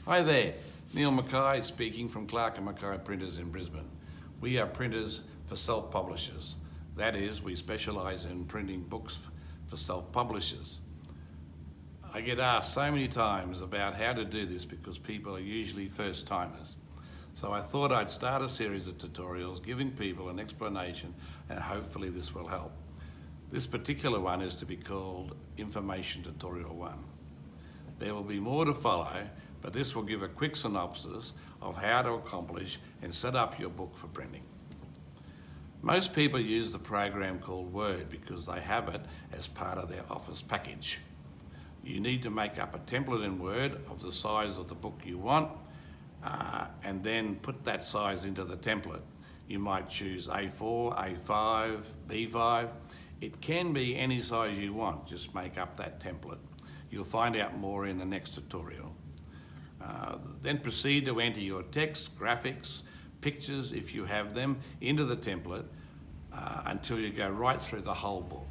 Hi there, Neil Mackay speaking from Clark Mackay Printers in Brisbane. We are printers for self-publishers. That is, we specialise in printing books for self-publishers. I get asked so many times about how to do this because people are usually first-timers. So I thought I'd start a series of tutorials giving people an explanation, and hopefully this will help. This particular one is to be called Information Tutorial 1. There will be more to follow, but this will give a quick synopsis of how to accomplish and set up your book for printing. Most people use the program called Word because they have it as part of their Office package. You need to make up a template in Word of the size of the book you want and then put that size into the template. You might choose A4, A5, B5. It can be any size you want, just make up that template. You'll find out more in the next tutorial. Then proceed to enter your text, graphics, pictures, if you have them, into the template until you go right through the whole book.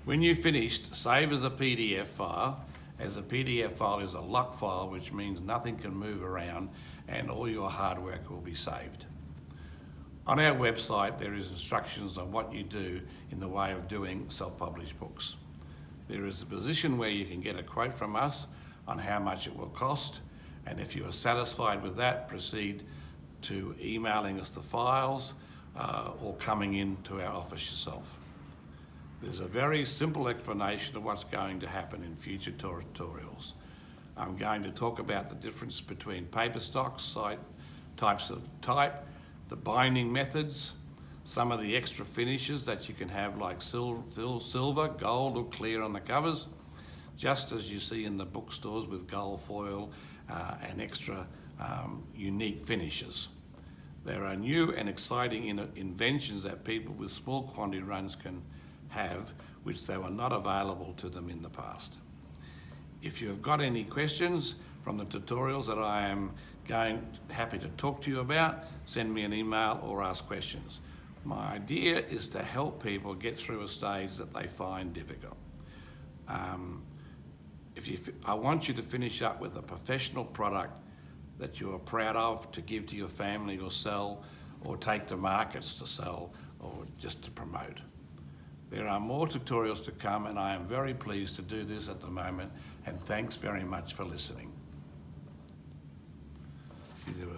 When you've finished, save as a PDF file, as a PDF file is a lock file, which means nothing can move around and all your hard work will be saved. On our website, there is instructions on what you do in the way of doing self-published books. There is a position where you can get a quote from us on how much it will cost, and if you are satisfied with that, proceed to emailing us the files or coming into our office yourself. There's a very simple explanation of what's going to happen in future tutorials. I'm going to talk about the difference between paper stocks, types of type, the binding methods, some of the extra finishes that you can have like silver, gold or clear on the covers, just as you see in the bookstores with gold foil and extra unique finishes. There are new and exciting inventions that people with small quantity runs can have, which they were not available to them in the past. If you have got any questions from the tutorials that I am happy to talk to you about, send me an email or ask questions. My idea is to help people get through a stage that they find difficult. I want you to finish up with a professional product that you are proud of to give to your family or sell, or take to markets to sell, or just to promote. There are more tutorials to come, and I am very pleased to do this at the moment, and thanks very much for listening.